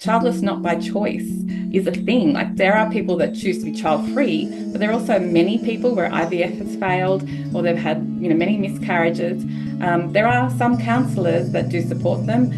Childless not by choice is a thing. Like there are people that choose to be child free, but there are also many people where IVF has failed or they've had, many miscarriages. There are some counsellors that do support them,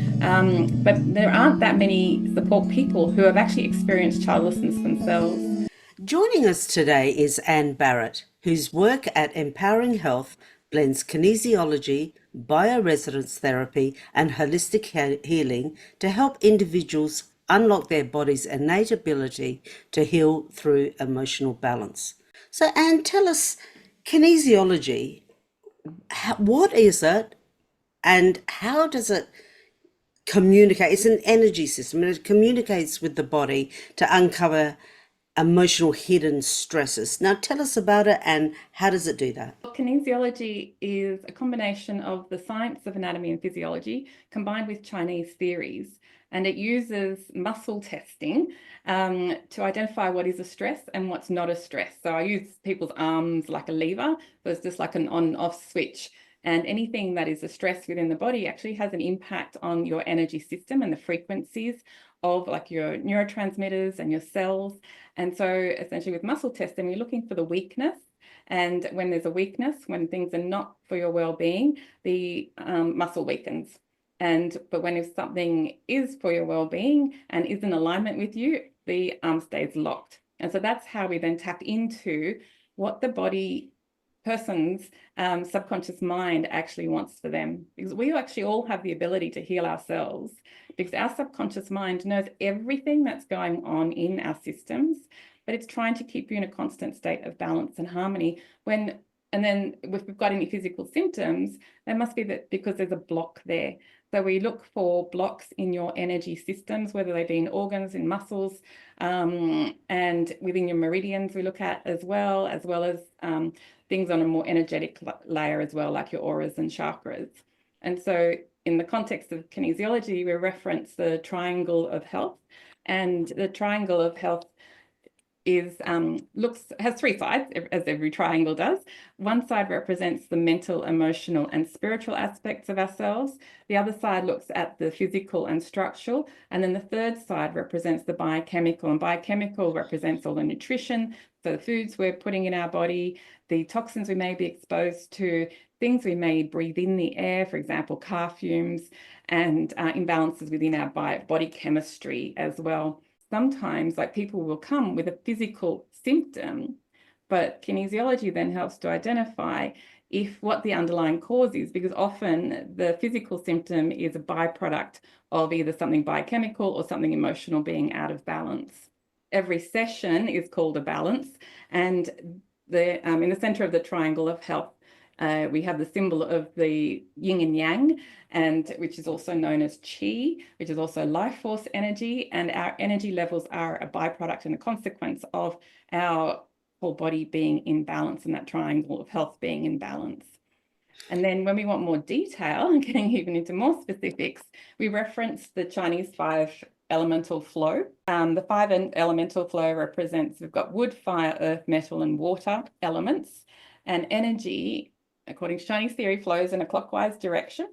but there aren't that many support people who have actually experienced childlessness themselves. Joining us today is Anne Barratt, whose work at Empowering Health blends kinesiology, bioresonance therapy, and holistic healing to help individuals unlock their body's innate ability to heal through emotional balance. So, Anne, tell us kinesiology, what is it and how does it communicate? It's an energy system and it communicates with the body to uncover emotional hidden stresses. Now tell us about it and how does it do that? Kinesiology is a combination of the science of anatomy and physiology combined with Chinese theories, and it uses muscle testing to identify what is a stress and what's not a stress. So I use people's arms like a lever, so it's just like an on-off switch. And anything that is a stress within the body actually has an impact on your energy system and the frequencies of like your neurotransmitters and your cells. And so essentially with muscle testing, you're looking for the weakness. And when there's a weakness, when things are not for your well-being, the muscle weakens. But when if something is for your well-being and is in alignment with you, the arm stays locked. And so that's how we then tap into what the person's subconscious mind actually wants for them. Because we actually all have the ability to heal ourselves because our subconscious mind knows everything that's going on in our systems, but it's trying to keep you in a constant state of balance and harmony. And then if we've got any physical symptoms, there must be that because there's a block there. So we look for blocks in your energy systems, whether they be in organs, in muscles, and within your meridians we look at as well as things on a more energetic layer as well, like your auras and chakras. And so in the context of kinesiology, we reference the triangle of health, and the triangle of health has three sides, as every triangle does. One side represents the mental, emotional, and spiritual aspects of ourselves. The other side looks at the physical and structural, and then the third side represents the biochemical, and biochemical represents all the nutrition, so the foods we're putting in our body, the toxins we may be exposed to, things we may breathe in the air, for example, car fumes, and imbalances within our body chemistry as well. Sometimes like people will come with a physical symptom, but kinesiology then helps to identify what the underlying cause is, because often the physical symptom is a byproduct of either something biochemical or something emotional being out of balance. Every session is called a balance, and in the center of the triangle of health, we have the symbol of the yin and yang, and which is also known as chi, which is also life force energy. And our energy levels are a byproduct and a consequence of our whole body being in balance and that triangle of health being in balance. And then when we want more detail and getting even into more specifics, we reference the Chinese five elemental flow. The five elemental flow represents, we've got wood, fire, earth, metal, and water elements. And energy, according to Chinese theory, flows in a clockwise direction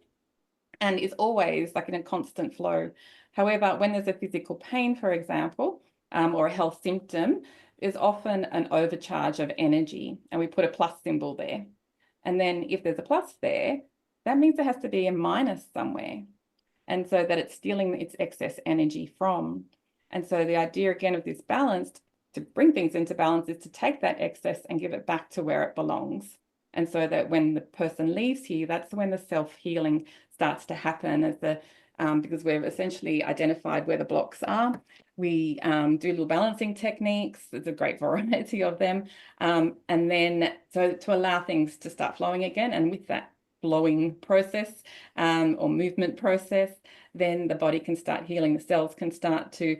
and is always like in a constant flow. However, when there's a physical pain, for example, or a health symptom, there's often an overcharge of energy, and we put a plus symbol there. And then if there's a plus there, that means there has to be a minus somewhere. And so that it's stealing its excess energy from. And so the idea again of this balance, to bring things into balance, is to take that excess and give it back to where it belongs. And so that when the person leaves here, that's when the self-healing starts to happen, because we've essentially identified where the blocks are. We do little balancing techniques. There's a great variety of them. And then so to allow things to start flowing again, and with that flowing process or movement process, then the body can start healing. The cells can start to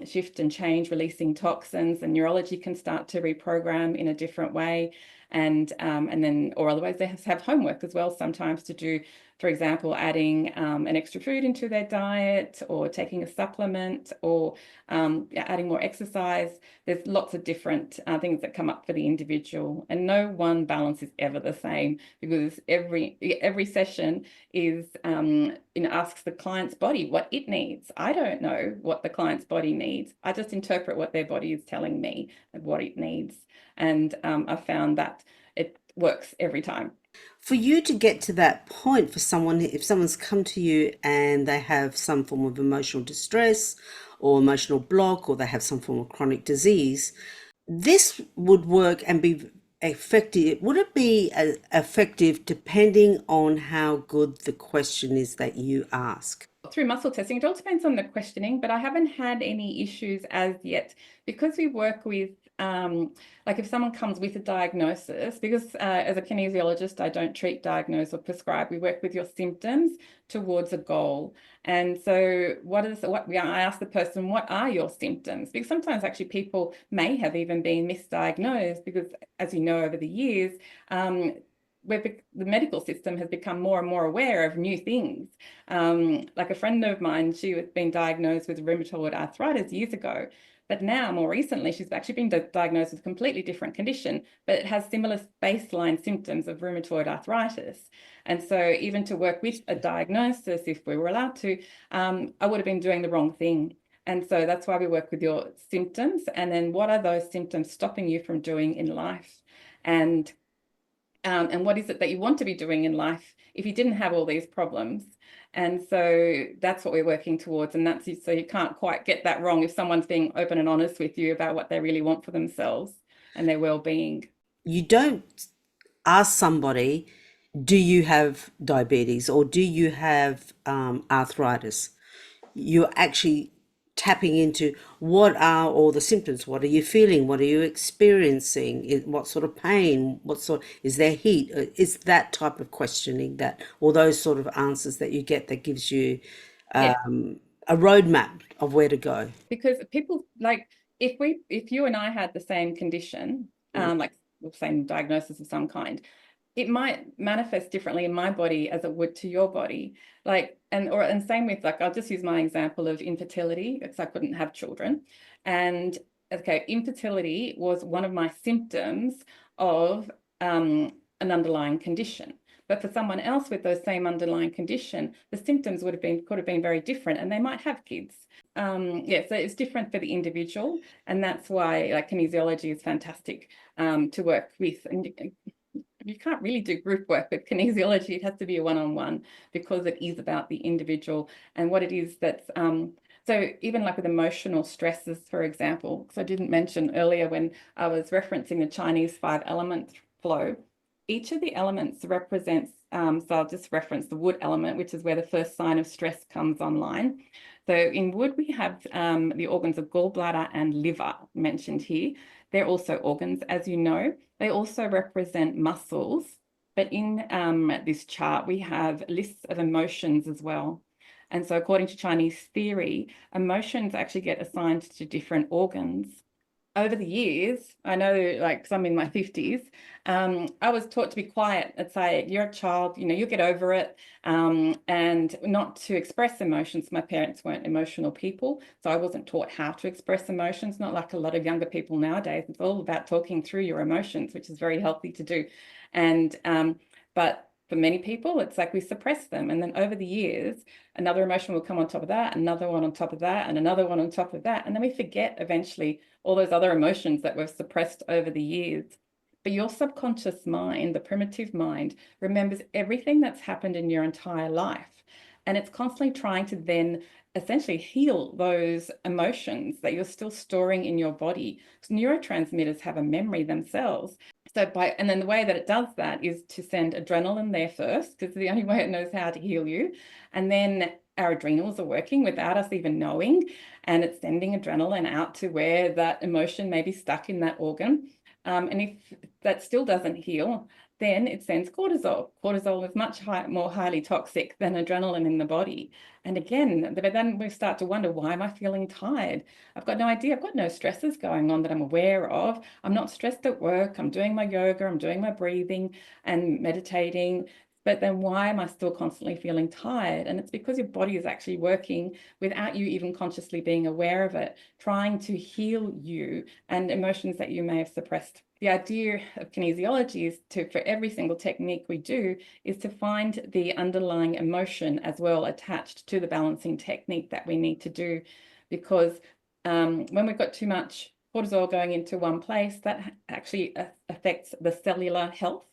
shift and change, releasing toxins, and neurology can start to reprogram in a different way. And then, or otherwise they have homework as well sometimes to do, for example, adding an extra food into their diet, or taking a supplement, or adding more exercise. There's lots of different things that come up for the individual, and no one balance is ever the same, because every session is, asks the client's body what it needs. I don't know what the client's body needs. I just interpret what their body is telling me and what it needs. And I found that it works every time. For you to get to that point, for someone, if someone's come to you and they have some form of emotional distress or emotional block, or they have some form of chronic disease, this would work and be effective. Would it be effective depending on how good the question is that you ask? Through muscle testing, it all depends on the questioning, but I haven't had any issues as yet because we work with, like if someone comes with a diagnosis, because as a kinesiologist, I don't treat, diagnose, or prescribe. We work with your symptoms towards a goal. And so I ask the person, what are your symptoms? Because sometimes actually people may have even been misdiagnosed because, as you know, over the years, the medical system has become more and more aware of new things. Like a friend of mine, she was been diagnosed with rheumatoid arthritis years ago, but now more recently, she's actually been diagnosed with a completely different condition, but it has similar baseline symptoms of rheumatoid arthritis. And so even to work with a diagnosis, if we were allowed to, I would have been doing the wrong thing. And so that's why we work with your symptoms. And then what are those symptoms stopping you from doing in life? And what is it that you want to be doing in life if you didn't have all these problems? And so that's what we're working towards. And that's so you can't quite get that wrong if someone's being open and honest with you about what they really want for themselves and their well-being. You don't ask somebody, do you have diabetes or do you have arthritis? You're actually tapping into what are all the symptoms, what are you feeling, what are you experiencing, what sort of pain, what sort, is there heat? It's that type of questioning, that, or those sort of answers that you get, that gives you Yeah, a roadmap of where to go. because people, like, if you and I had the same condition, like the same diagnosis of some kind, it might manifest differently in my body as it would to your body. Like, and same with, like, I'll just use my example of infertility, because I couldn't have children. And okay, infertility was one of my symptoms of an underlying condition. But for someone else with those same underlying condition, the symptoms could have been very different, and they might have kids. Yeah, so it's different for the individual, and that's why, like, kinesiology is fantastic to work with. And you can't really do group work with kinesiology. It has to be a one-on-one because it is about the individual and what it is that's so even like with emotional stresses, for example, because I didn't mention earlier when I was referencing the Chinese 5-element flow, each of the elements represents, so I'll just reference the wood element, which is where the first sign of stress comes online. So in wood, we have the organs of gallbladder and liver mentioned here. They're also organs, as you know. They also represent muscles, but in this chart, we have lists of emotions as well. And so according to Chinese theory, emotions actually get assigned to different organs. Over the years, I know, like, 'cause I'm in my 50s, I was taught to be quiet and say, you're a child, you'll get over it, and not to express emotions. My parents weren't emotional people, so I wasn't taught how to express emotions, not like a lot of younger people nowadays. It's all about talking through your emotions, which is very healthy to do. And but for many people, it's like we suppress them. And then over the years, another emotion will come on top of that, another one on top of that, and another one on top of that. And then we forget eventually all those other emotions that we've suppressed over the years. But your subconscious mind, the primitive mind, remembers everything that's happened in your entire life. And it's constantly trying to then essentially heal those emotions that you're still storing in your body. Because neurotransmitters have a memory themselves. And then the way that it does that is to send adrenaline there first, because it's the only way it knows how to heal you. And then our adrenals are working without us even knowing, and it's sending adrenaline out to where that emotion may be stuck in that organ. And if that still doesn't heal, then it sends cortisol. Cortisol is much more highly toxic than adrenaline in the body. And again, then we start to wonder, why am I feeling tired? I've got no idea. I've got no stresses going on that I'm aware of. I'm not stressed at work. I'm doing my yoga. I'm doing my breathing and meditating. But then why am I still constantly feeling tired? And it's because your body is actually working without you even consciously being aware of it, trying to heal you and emotions that you may have suppressed the idea of kinesiology is for every single technique we do, is to find the underlying emotion as well attached to the balancing technique that we need to do. Because when we've got too much cortisol going into one place, that actually affects the cellular health.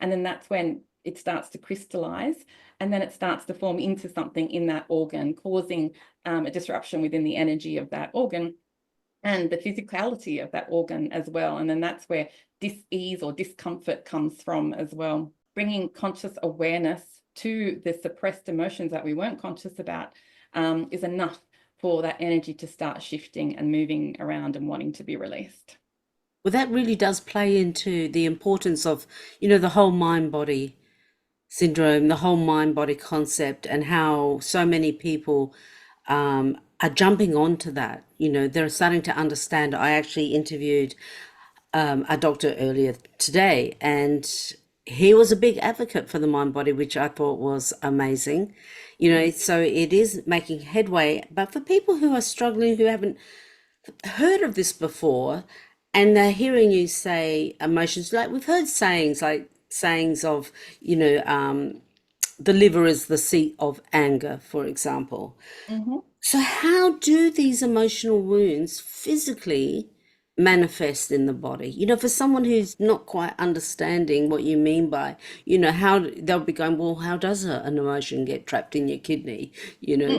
And then that's when it starts to crystallize, and then it starts to form into something in that organ, causing a disruption within the energy of that organ and the physicality of that organ as well. And then that's where dis-ease or discomfort comes from as well. Bringing conscious awareness to the suppressed emotions that we weren't conscious about is enough for that energy to start shifting and moving around and wanting to be released. Well, that really does play into the importance of, the whole mind body syndrome, the whole mind body concept, and how so many people are jumping onto that. They're starting to understand. I actually interviewed a doctor earlier today, and he was a big advocate for the mind body, which I thought was amazing. So it is making headway. But for people who are struggling, who haven't heard of this before, and they're hearing you say emotions, like we've heard sayings of, the liver is the seat of anger, for example. Mm-hmm. So how do these emotional wounds physically manifest in the body? For someone who's not quite understanding what you mean by, how they'll be going, well, how does an emotion get trapped in your kidney?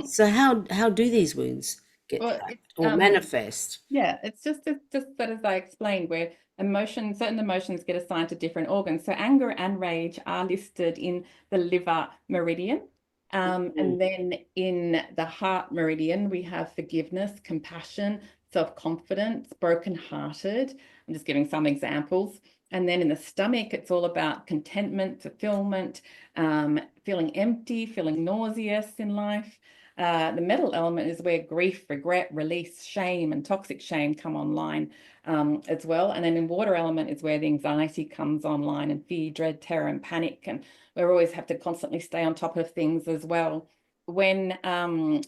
So how do these wounds get Well, trapped it's or manifest? yeah, it's just that as I explained, where certain emotions get assigned to different organs. So anger and rage are listed in the liver meridian. And then in the heart meridian, we have forgiveness, compassion, self-confidence, broken-hearted. I'm just giving some examples. And then in the stomach, it's all about contentment, fulfillment, feeling empty, feeling nauseous in life. The metal element is where grief, regret, release, shame, and toxic shame come online as well. And then in water element is where the anxiety comes online, and fear, dread, terror, and panic. And we always have to constantly stay on top of things as well. When any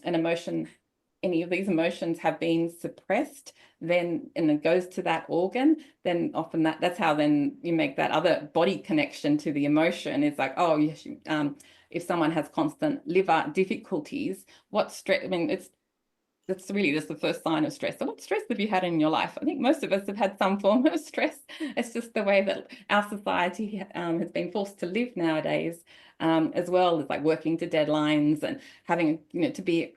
of these emotions have been suppressed, then and it goes to that organ, then often that's how then you make that other body connection to the emotion. It's like, oh yes, if someone has constant liver difficulties, what stress? I mean, that's really just the first sign of stress. So what stress have you had in your life? I think most of us have had some form of stress. It's just the way that our society has been forced to live nowadays, as well as like working to deadlines and having, to be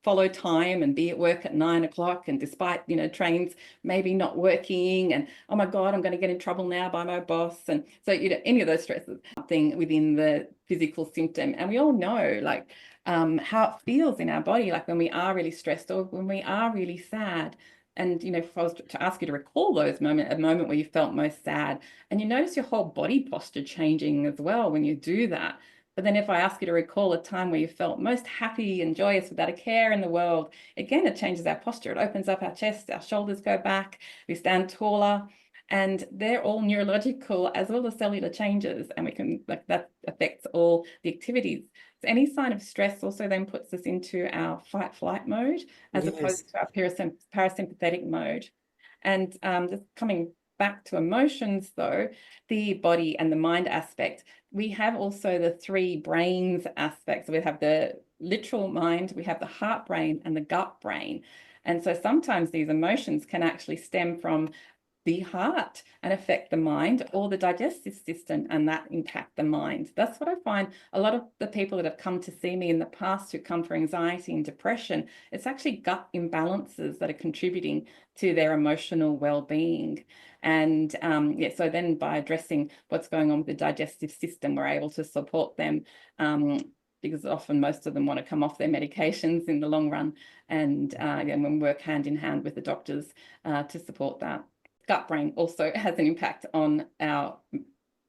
follow time and be at work at 9 o'clock, and despite trains maybe not working, and oh my god, I'm going to get in trouble now by my boss. And so any of those stresses, something within the physical symptom. And we all know like how it feels in our body, like when we are really stressed or when we are really sad. And if I was to ask you to recall a moment where you felt most sad, and you notice your whole body posture changing as well when you do that. But then if I ask you to recall a time where you felt most happy and joyous without a care in the world, again, it changes our posture. It opens up our chest, our shoulders go back, we stand taller, and they're all neurological as well as cellular changes. And we can, like, that affects all the activities. So any sign of stress also then puts us into our fight flight mode as Yes. opposed to our parasympathetic mode. And just coming back to emotions though, the body and the mind aspect, we have also the three brains aspects. We have the literal mind, we have the heart brain, and the gut brain. And so sometimes these emotions can actually stem from the heart and affect the mind, or the digestive system and that impact the mind. That's what I find a lot of the people that have come to see me in the past who come for anxiety and depression, it's actually gut imbalances that are contributing to their emotional well-being. And so then by addressing what's going on with the digestive system, we're able to support them, because often most of them want to come off their medications in the long run. And when we work hand in hand with the doctors to support that. Gut brain also has an impact on our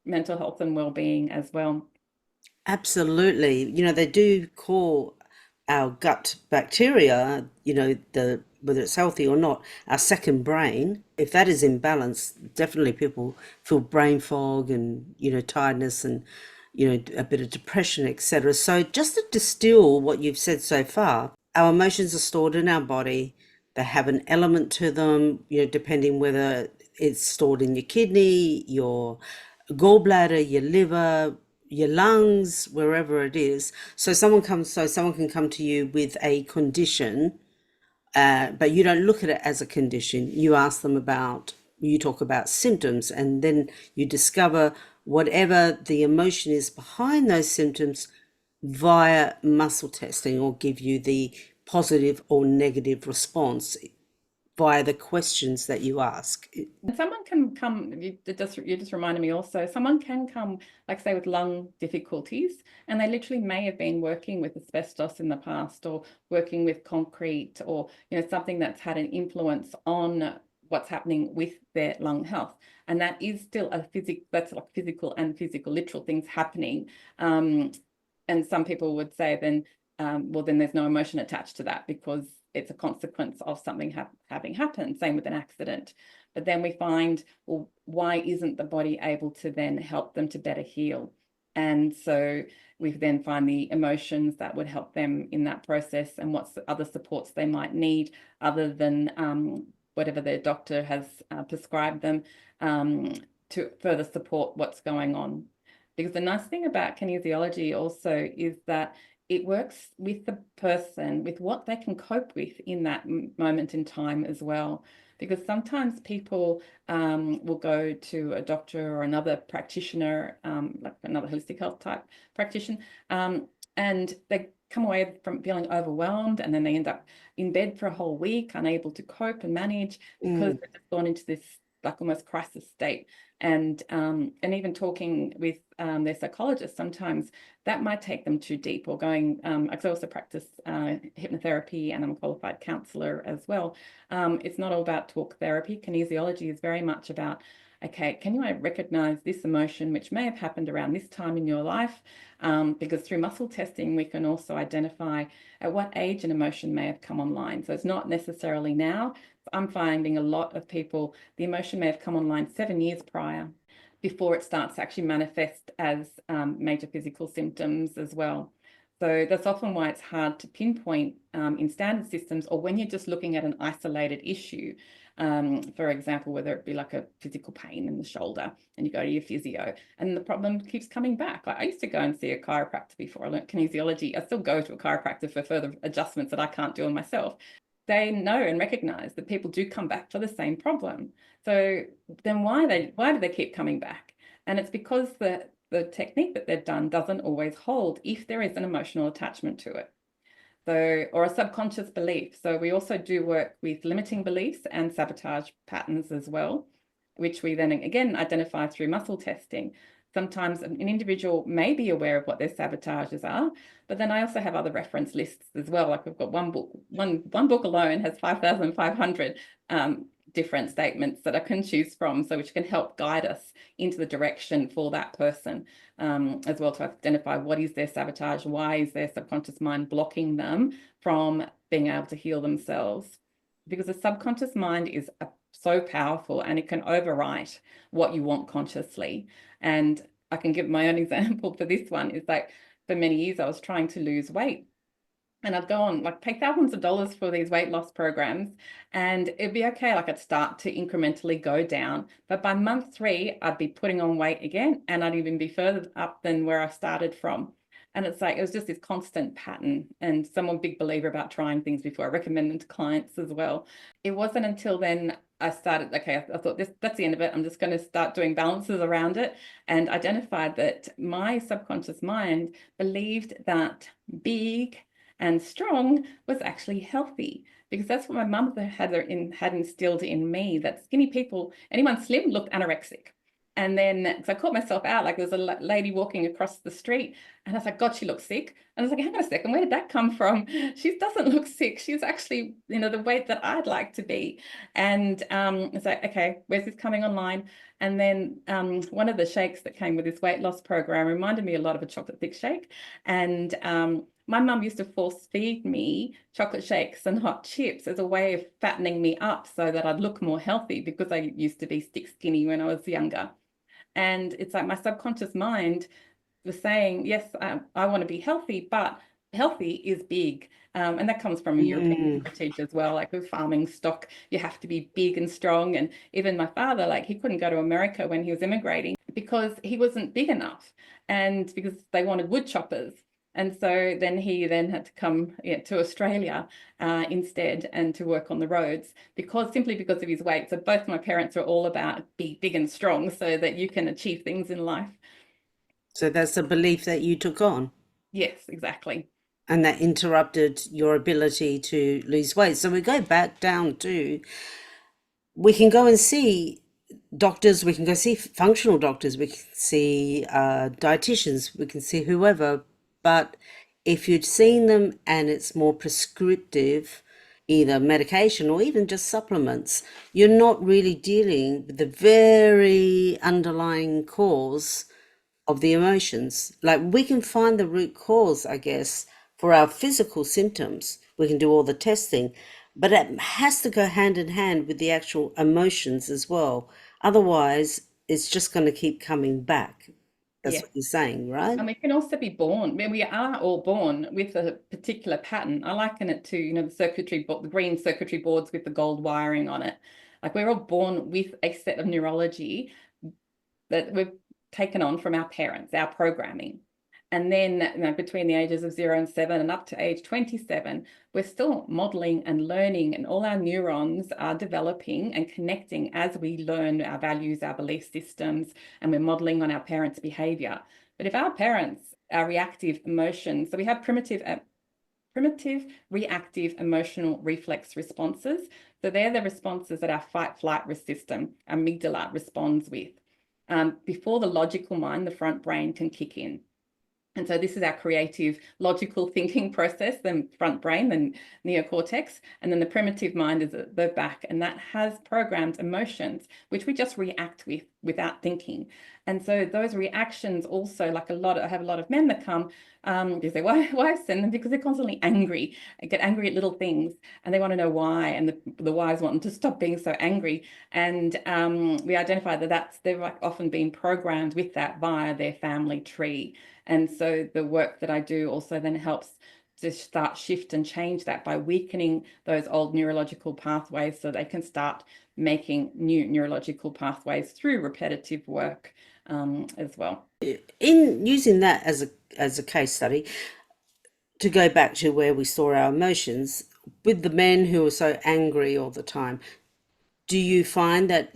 mental health and well-being as well. Absolutely. They do call our gut bacteria, whether it's healthy or not, our second brain. If that is imbalanced, definitely people feel brain fog and, tiredness and, a bit of depression, etc. So just to distill what you've said so far, our emotions are stored in our body. They have an element to them, depending whether it's stored in your kidney, your gallbladder, your liver, your lungs, wherever it is. So someone can come to you with a condition, but you don't look at it as a condition. You talk about symptoms, and then you discover whatever the emotion is behind those symptoms via muscle testing, or give you the positive or negative response via the questions that you ask. And someone can come, you just reminded me also, someone can come, like say with lung difficulties, and they literally may have been working with asbestos in the past, or working with concrete, or something that's had an influence on what's happening with their lung health. And that is still that's like physical and physical, literal things happening. And some people would say then, well, then there's no emotion attached to that because it's a consequence of something having happened, same with an accident. But then we find, well, why isn't the body able to then help them to better heal? And so we then find the emotions that would help them in that process, and what's the other supports they might need other than whatever their doctor has prescribed them to further support what's going on. Because the nice thing about kinesiology also is that it works with the person, with what they can cope with in that moment in time as well. Because sometimes people will go to a doctor or another practitioner, like another holistic health type practitioner, and they come away from feeling overwhelmed, and then they end up in bed for a whole week, unable to cope and manage because they've just gone into this like almost crisis state. And even talking with their psychologist, sometimes that might take them too deep, or going, I also practice hypnotherapy, and I'm a qualified counselor as well. It's not all about talk therapy. Kinesiology is very much about, okay, can you recognize this emotion which may have happened around this time in your life? Because through muscle testing, we can also identify at what age an emotion may have come online. So it's not necessarily now. I'm finding a lot of people, the emotion may have come online 7 years prior, before it starts to actually manifest as major physical symptoms as well. So that's often why it's hard to pinpoint in standard systems, or when you're just looking at an isolated issue. For example, whether it be like a physical pain in the shoulder and you go to your physio and the problem keeps coming back. Like I used to go and see a chiropractor before I learned kinesiology. I still go to a chiropractor for further adjustments that I can't do on myself. They know and recognize that people do come back for the same problem. So then why do they keep coming back? And it's because the technique that they've done doesn't always hold if there is an emotional attachment to it. So, or a subconscious belief. So we also do work with limiting beliefs and sabotage patterns as well, which we then again identify through muscle testing. Sometimes an individual may be aware of what their sabotages are, but then I also have other reference lists as well. Like we've got one book alone has 5,500 different statements that I can choose from, so which can help guide us into the direction for that person, as well, to identify what is their sabotage, why is their subconscious mind blocking them from being able to heal themselves. Because the subconscious mind is so powerful, and it can overwrite what you want consciously. And I can give my own example for this one. Is like, for many years I was trying to lose weight, and I'd go on, like, pay thousands of dollars for these weight loss programs, and it'd be okay. Like, I'd start to incrementally go down, but by month 3, I'd be putting on weight again, and I'd even be further up than where I started from. And it's like, it was just this constant pattern. And I'm a big believer about trying things before I recommend them to clients as well. It wasn't until then I started, okay, I thought that's the end of it. I'm just going to start doing balances around it, and identified that my subconscious mind believed that big and strong was actually healthy, because that's what my mum had instilled in me, that skinny people, anyone slim, looked anorexic. And then, so I caught myself out, like there was a lady walking across the street, and I was like, God, she looks sick. And I was like, hang on a second, where did that come from? She doesn't look sick. She's actually, the weight that I'd like to be. And it's like, okay, where's this coming online? And then one of the shakes that came with this weight loss program reminded me a lot of a chocolate thick shake. And my mum used to force feed me chocolate shakes and hot chips as a way of fattening me up so that I'd look more healthy, because I used to be stick skinny when I was younger. And it's like my subconscious mind was saying, yes, I want to be healthy, but healthy is big. And that comes from European Mm. heritage as well. Like with farming stock, you have to be big and strong. And even my father, like he couldn't go to America when he was immigrating because he wasn't big enough and because they wanted wood choppers. And so then he then had to come to Australia instead and to work on the roads simply because of his weight. So both my parents are all about be big and strong so that you can achieve things in life. So that's a belief that you took on, Yes, exactly. and that interrupted your ability to lose weight. So we go back down to, we can go and see doctors, we can go see functional doctors, we can see dietitians, we can see whoever. But if you've seen them and it's more prescriptive, either medication or even just supplements, you're not really dealing with the very underlying cause of the emotions. Like we can find the root cause, I guess, for our physical symptoms. We can do all the testing, but it has to go hand in hand with the actual emotions as well. Otherwise, it's just going to keep coming back. That's Yeah. what you're saying, right? And we can also be born, I mean, we are all born with a particular pattern. I liken it to, the circuitry board, the green circuitry boards with the gold wiring on it. Like we're all born with a set of neurology that we've taken on from our parents, our programming. And then between the ages of 0 and 7 and up to age 27, we're still modeling and learning, and all our neurons are developing and connecting as we learn our values, our belief systems, and we're modeling on our parents' behavior. But if our parents are reactive emotions, so we have primitive reactive emotional reflex responses. So they're the responses that our fight flight system, amygdala, responds with before the logical mind, the front brain, can kick in. And so this is our creative, logical thinking process, the front brain, the neocortex, and then the primitive mind is at the back, and that has programmed emotions, which we just react with without thinking. And so those reactions also, like I have a lot of men that come, they say, why send them? Because they're constantly angry, get angry at little things, and they want to know why, and the whys want them to stop being so angry. And we identify that they've like often been programmed with that via their family tree. And so the work that I do also then helps to start shift and change that by weakening those old neurological pathways so they can start making new neurological pathways through repetitive work as well. In using that as a case study, to go back to where we saw our emotions, with the men who are so angry all the time, do you find that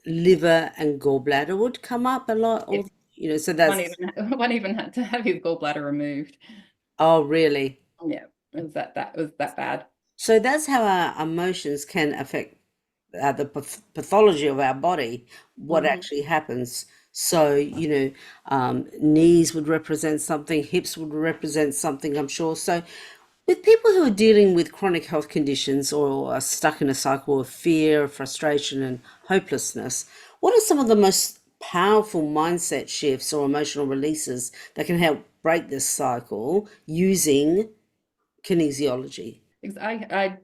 liver and gallbladder would come up a lot? Yes, Or, so one that's, even one even had to have his gallbladder removed. oh, really? Yeah, it was that bad. So that's how our emotions can affect the pathology of our body, what Mm-hmm. actually happens. So, knees would represent something, hips would represent something, I'm sure. So, with people who are dealing with chronic health conditions or are stuck in a cycle of fear, frustration, and hopelessness, what are some of the most powerful mindset shifts or emotional releases that can help break this cycle using kinesiology? Because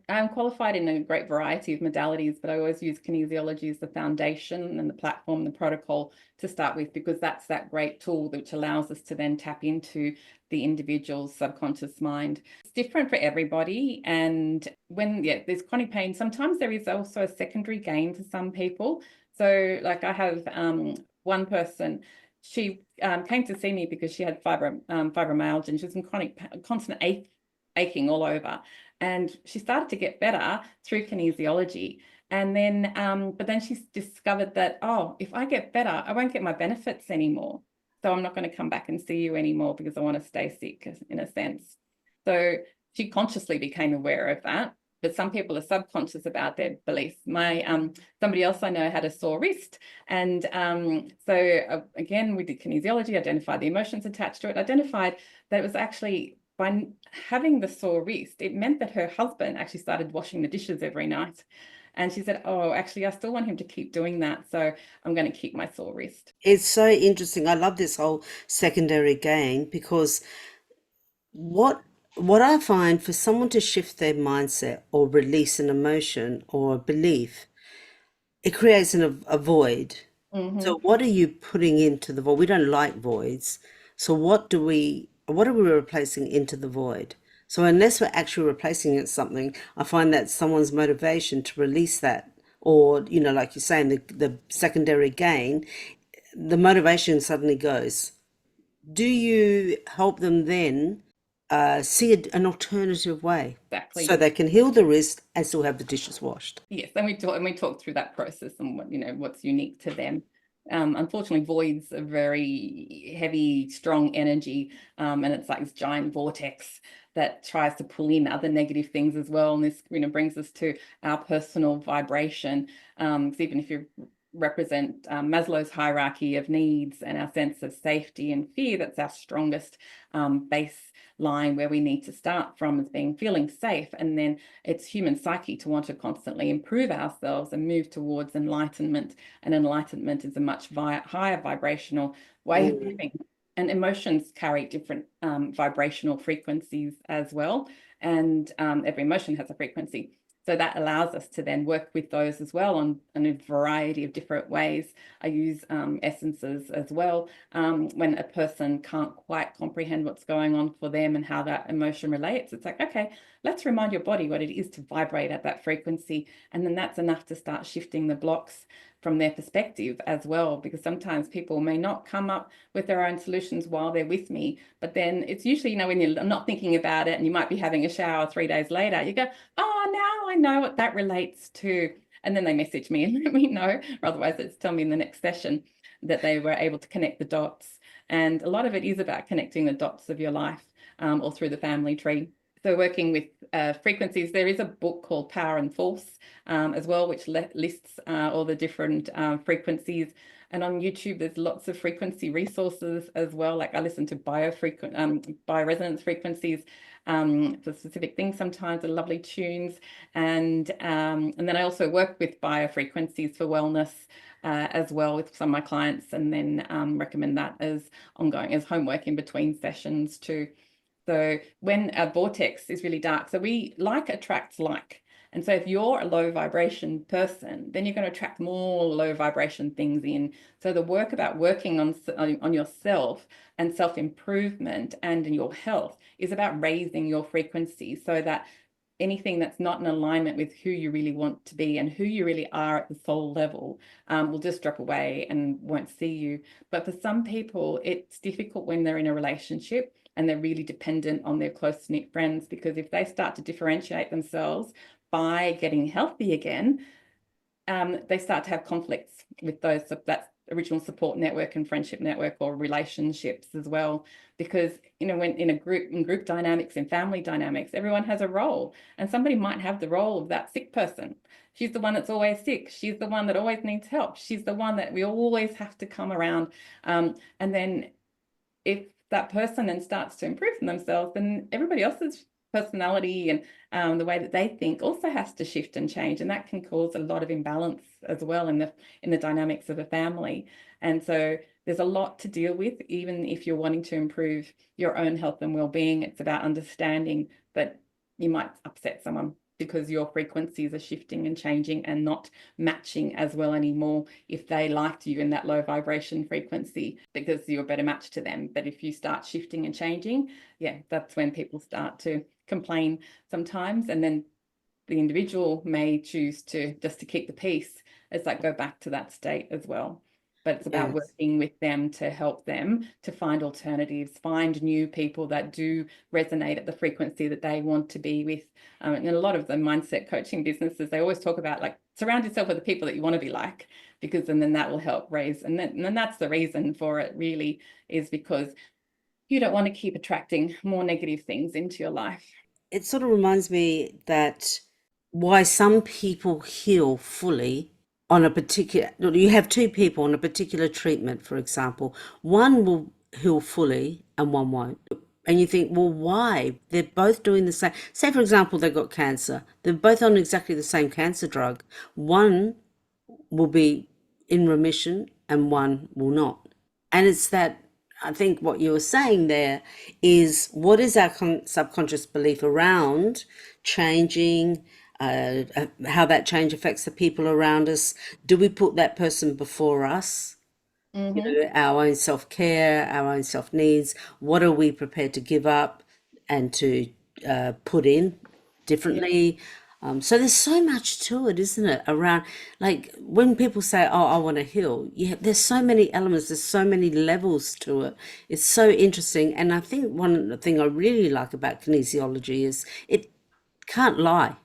I'm qualified in a great variety of modalities, but I always use kinesiology as the foundation and the platform, the protocol to start with, because that's that great tool which allows us to then tap into the individual's subconscious mind. It's different for everybody. And when, there's chronic pain, sometimes there is also a secondary gain for some people. So like I have one person, she came to see me because she had fibromyalgia and she was in constant aching all over. And she started to get better through kinesiology. And then, but then she discovered that, oh, if I get better, I won't get my benefits anymore. So I'm not going to come back and see you anymore because I want to stay sick, in a sense. So she consciously became aware of that. But some people are subconscious about their beliefs. Somebody else I know had a sore wrist, and again we did kinesiology, identified the emotions attached to it, identified that it was actually by having the sore wrist, it meant that her husband actually started washing the dishes every night. And she said, oh, actually, I still want him to keep doing that. So I'm going to keep my sore wrist. It's so interesting. I love this whole secondary gain because what what I find, for someone to shift their mindset or release an emotion or a belief, it creates a void. Mm-hmm. So what are you putting into the void? We don't like voids. So what do we what are we replacing into the void? So unless we're actually replacing it something, I find that someone's motivation to release that, or like you're saying, the secondary gain, the motivation suddenly goes. Do you help them then see an alternative way so Exactly. they can heal the wrist and still have the dishes washed? Yes, and we talk through that process and what what's unique to them. Unfortunately, voids are very heavy, strong energy, and it's like this giant vortex that tries to pull in other negative things as well. And this brings us to our personal vibration. Because even if you represent Maslow's hierarchy of needs and our sense of safety and fear, that's our strongest baseline where we need to start from, as being feeling safe, and then it's human psyche to want to constantly improve ourselves and move towards enlightenment. And enlightenment is a much higher vibrational way of Mm. living. And emotions carry different vibrational frequencies as well. And every emotion has a frequency. So that allows us to then work with those as well on a variety of different ways. I use essences as well when a person can't quite comprehend what's going on for them and how that emotion relates. It's like, okay, let's remind your body what it is to vibrate at that frequency. And then that's enough to start shifting the blocks from their perspective as well, because sometimes people may not come up with their own solutions while they're with me. But then it's usually, when you're not thinking about it and you might be having a shower 3 days later, you go, oh, now I know what that relates to. And then they message me and let me know, or otherwise it's tell me in the next session that they were able to connect the dots. And a lot of it is about connecting the dots of your life or through the family tree. So working with frequencies, there is a book called Power and Force as well, which lists all the different frequencies. And on YouTube, there's lots of frequency resources as well. Like I listen to bioresonance frequencies for specific things. Sometimes are lovely tunes, and then I also work with biofrequencies for wellness as well with some of my clients, and then recommend that as ongoing as homework in between sessions too. So when a vortex is really dark, so we like attracts like. And so if you're a low vibration person, then you're going to attract more low vibration things in. So the work about working on yourself and self-improvement and in your health is about raising your frequency so that anything that's not in alignment with who you really want to be and who you really are at the soul level will just drop away and won't see you. But for some people, it's difficult when they're in a relationship and they're really dependent on their close-knit friends, because if they start to differentiate themselves by getting healthy again, they start to have conflicts with those that original support network and friendship network or relationships as well. Because when in group dynamics, in family dynamics, everyone has a role, and somebody might have the role of that sick person. She's the one that's always sick. She's the one that always needs help. She's the one that we always have to come around. And then if that person then starts to improve themselves, then everybody else's personality and the way that they think also has to shift and change, and that can cause a lot of imbalance as well in the dynamics of a family. And so there's a lot to deal with, even if you're wanting to improve your own health and well-being. It's about understanding that you might upset someone because your frequencies are shifting and changing and not matching as well anymore if they liked you in that low vibration frequency, because you're a better match to them. But if you start shifting and changing, yeah, that's when people start to complain sometimes, and then the individual may choose to just to keep the peace. It's like go back to that state as well. But it's about Yes. working with them to help them to find alternatives, find new people that do resonate at the frequency that they want to be with. And a lot of the mindset coaching businesses, they always talk about like surround yourself with the people that you want to be like, because then that will help raise. And then that's the reason for it really, is because you don't want to keep attracting more negative things into your life. It sort of reminds me that why some people heal fully on a particular, you have two people on a particular treatment, for example, one will heal fully and one won't. And you think, well, why? They're both doing the same. Say, for example, they got cancer. They're both on exactly the same cancer drug. One will be in remission and one will not. And it's that, I think what you were saying there is, what is our subconscious belief around changing, how that change affects the people around us? Do we put that person before us? Our own self-care, our own self-needs. What are we prepared to give up and to put in Yeah. differently? So there's so much to it, isn't it? Around, like, when people say, "Oh, I want to heal," yeah, there's so many elements, there's so many levels to it. It's so interesting, and I think one thing I really like about kinesiology is it can't lie.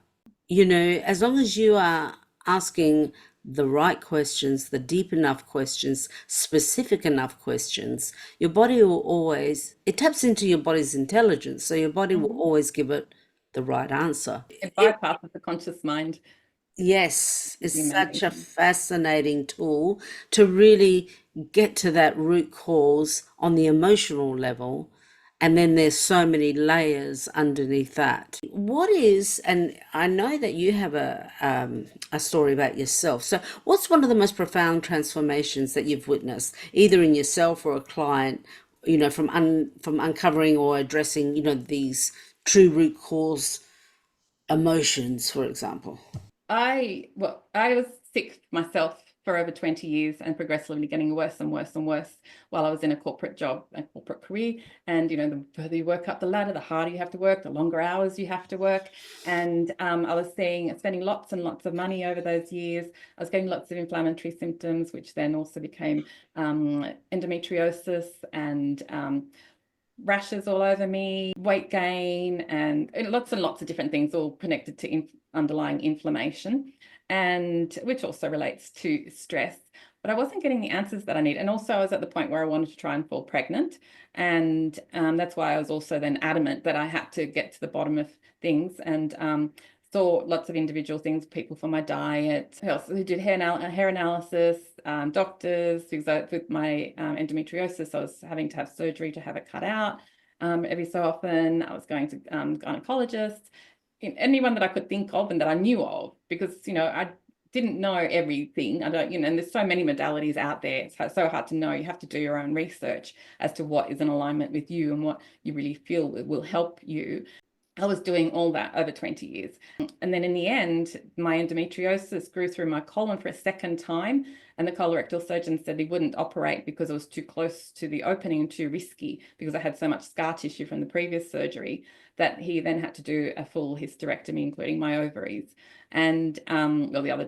As long as you are asking the right questions, the deep enough questions, specific enough questions, your body will always, it taps into your body's intelligence. So your body will always give it the right answer. It bypasses the conscious mind. Yes, Is it's the amazing such a thing. fascinating tool to really get to that root cause on the emotional level. And then there's so many layers underneath that. What is, and I know that you have a story about yourself. So what's one of the most profound transformations that you've witnessed, either in yourself or a client, from uncovering or addressing, these true root cause emotions, for example? I was sick myself for over 20 years and progressively getting worse and worse and worse while I was in a corporate job, a corporate career. And the further you work up the ladder, the harder you have to work, the longer hours you have to work. And I was spending lots and lots of money over those years. I was getting lots of inflammatory symptoms, which then also became endometriosis and rashes all over me, weight gain, and lots of different things, all connected to underlying inflammation, and which also relates to stress. But I wasn't getting the answers that I need. And also, I was at the point where I wanted to try and fall pregnant. And that's why I was also then adamant that I had to get to the bottom of things, and saw lots of individual things, people for my diet, who did hair analysis, doctors, because with my endometriosis, I was having to have surgery to have it cut out every so often. I was going to gynecologists, anyone that I could think of and that I knew of, because, I didn't know everything. I don't, and there's so many modalities out there. It's so hard to know. You have to do your own research as to what is in alignment with you and what you really feel will help you. I was doing all that over 20 years. And then in the end, my endometriosis grew through my colon for a second time. And the colorectal surgeon said he wouldn't operate because it was too close to the opening and too risky, because I had so much scar tissue from the previous surgery, that he then had to do a full hysterectomy, including my ovaries. And well, the other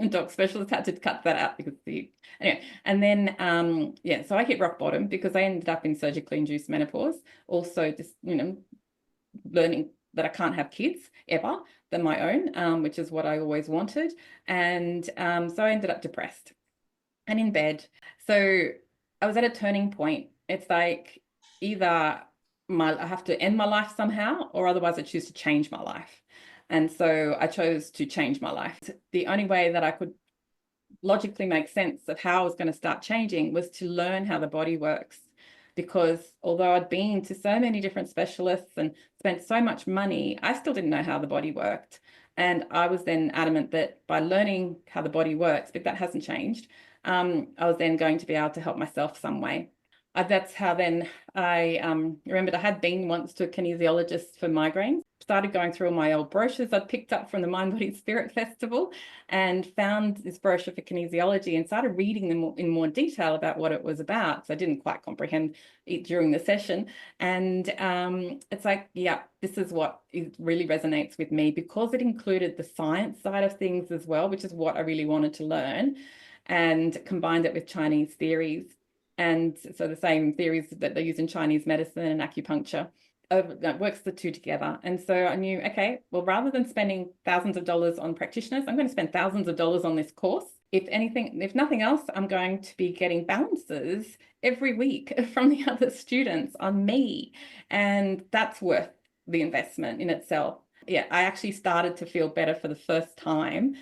doc specialist had to cut that out because anyway. And then yeah, so I hit rock bottom because I ended up in surgically induced menopause. Also, just learning that I can't have kids ever than my own, which is what I always wanted. And so I ended up depressed and in bed. So I was at a turning point. It's like either I have to end my life somehow, or otherwise I choose to change my life. And so I chose to change my life. The only way that I could logically make sense of how I was going to start changing was to learn how the body works. Because although I'd been to so many different specialists and spent so much money, I still didn't know how the body worked. And I was then adamant that by learning how the body works, but that hasn't changed, I was then going to be able to help myself some way. That's how then I remembered I had been once to a kinesiologist for migraines. Started going through all my old brochures I'd picked up from the Mind Body Spirit Festival, and found this brochure for kinesiology and started reading them in more detail about what it was about. So I didn't quite comprehend it during the session. And it's like, yeah, this is what really resonates with me, because it included the science side of things as well, which is what I really wanted to learn, and combined it with Chinese theories. And so the same theories that they use in Chinese medicine and acupuncture, that works the two together. And so I knew, okay, well, rather than spending thousands of dollars on practitioners, I'm going to spend thousands of dollars on this course. If nothing else, I'm going to be getting balances every week from the other students on me. And that's worth the investment in itself. Yeah, I actually started to feel better for the first time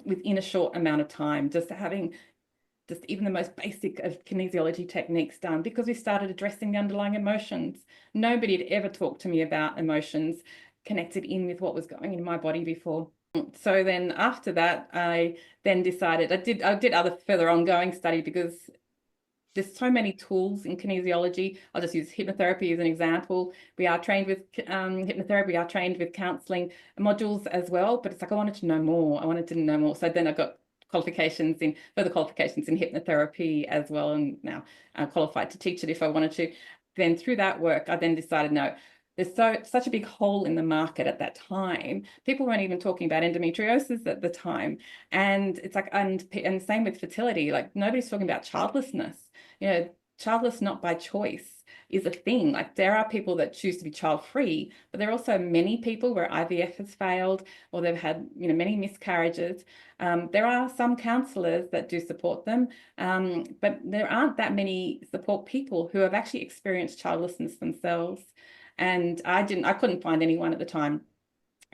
within a short amount of time, just having just even the most basic of kinesiology techniques done, because we started addressing the underlying emotions. Nobody had ever talked to me about emotions connected in with what was going in my body before. So then after that, I then decided I did other further ongoing study, because there's so many tools in kinesiology. I'll just use hypnotherapy as an example. We are trained with hypnotherapy, we are trained with counseling modules as well, but it's like I wanted to know more. I wanted to know more. So then I got qualifications in further qualifications in hypnotherapy as well, and now qualified to teach it if I wanted to. Then through that work, I then decided, no, there's such a big hole in the market at that time. People weren't even talking about endometriosis at the time. And it's like, and same with fertility, like nobody's talking about childlessness. Childless not by choice is a thing. Like there are people that choose to be child free, but there are also many people where IVF has failed or they've had, many miscarriages. There are some counsellors that do support them, but there aren't that many support people who have actually experienced childlessness themselves. And I couldn't find anyone at the time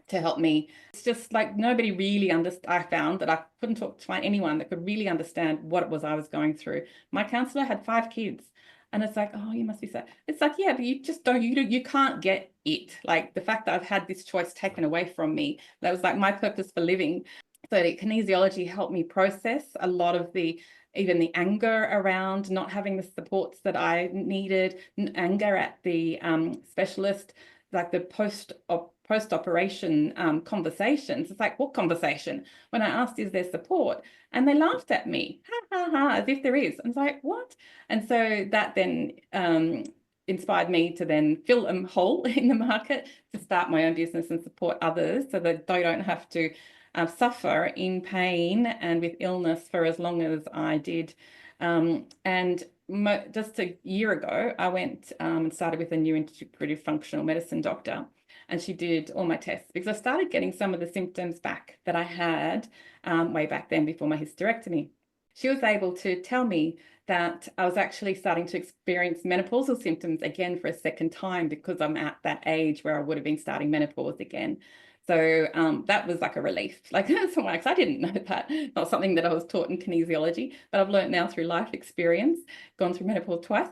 to help me. It's just like nobody really I found that I couldn't find anyone that could really understand what it was I was going through. My counselor had 5 kids. And it's like, oh, you must be sad. It's like, yeah, but you just don't, you can't get it. Like the fact that I've had this choice taken away from me, that was like my purpose for living. So kinesiology helped me process a lot of even the anger around not having the supports that I needed, anger at the specialist, like the post-operation conversations. It's like, what conversation? When I asked, is there support? And they laughed at me, ha, ha, ha, as if there is. And it's like, what? And so that then inspired me to then fill a hole in the market to start my own business and support others so that they don't have to suffer in pain and with illness for as long as I did. And just a year ago, I went and started with a new integrative functional medicine doctor, and she did all my tests because I started getting some of the symptoms back that I had way back then before my hysterectomy. She was able to tell me that I was actually starting to experience menopausal symptoms again for a second time because I'm at that age where I would have been starting menopause again. So that was like a relief. Like that's I didn't know that. Not something that I was taught in kinesiology, but I've learned now through life experience, gone through menopause twice.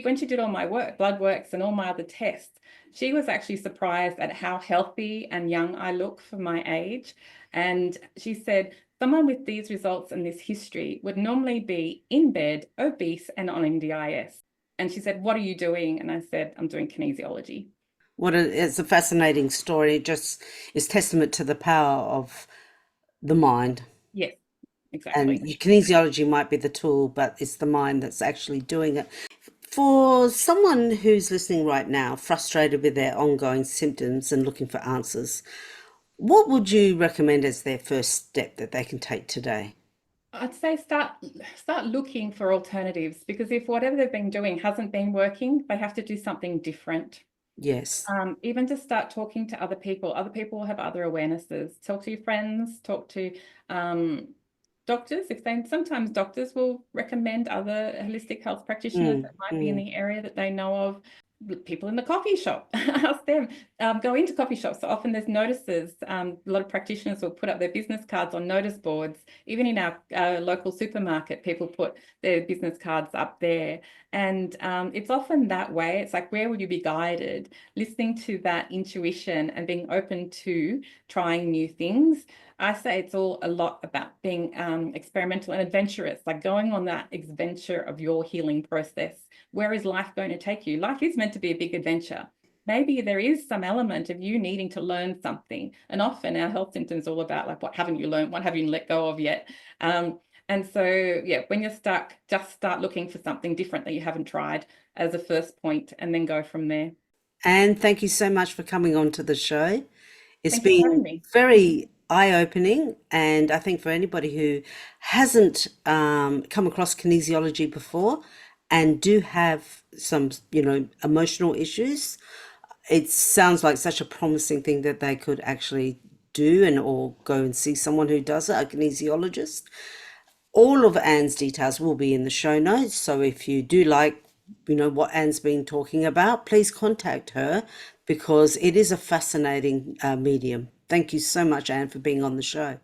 When she did all my work, blood works and all my other tests, she was actually surprised at how healthy and young I look for my age. And she said, someone with these results and this history would normally be in bed, obese, and on NDIS. And she said, what are you doing? And I said, I'm doing kinesiology. It's a fascinating story. It just is testament to the power of the mind. Yes, And exactly. kinesiology might be the tool, but it's the mind that's actually doing it. For someone who's listening right now, frustrated with their ongoing symptoms and looking for answers, what would you recommend as their first step that they can take today? I'd say start looking for alternatives, because if whatever they've been doing hasn't been working, they have to do something different. Yes. Even to start talking to other people. Other people have other awarenesses. Talk to your friends, talk to doctors. Sometimes doctors will recommend other holistic health practitioners that might be in the area that they know of. People in the coffee shop, ask them. Go into coffee shops. So often there's notices. A lot of practitioners will put up their business cards on notice boards. Even in our local supermarket, people put their business cards up there. And it's often that way. It's like, where would you be guided? Listening to that intuition and being open to trying new things. I say it's all a lot about being experimental and adventurous, like going on that adventure of your healing process. Where is life going to take you? Life is meant to be a big adventure. Maybe there is some element of you needing to learn something. And often our health symptoms are all about like, what haven't you learned? What have you let go of yet? And so, yeah, when you're stuck, just start looking for something different that you haven't tried as a first point, and then go from there. And thank you so much for coming on to the show. It's Thank you for having been me. very eye-opening, and I think for anybody who hasn't come across kinesiology before and do have some, emotional issues, it sounds like such a promising thing that they could actually do and or go and see someone who does it, a kinesiologist. All of Anne's details will be in the show notes. So if you do like, what Anne's been talking about, please contact her because it is a fascinating medium. Thank you so much, Anne, for being on the show.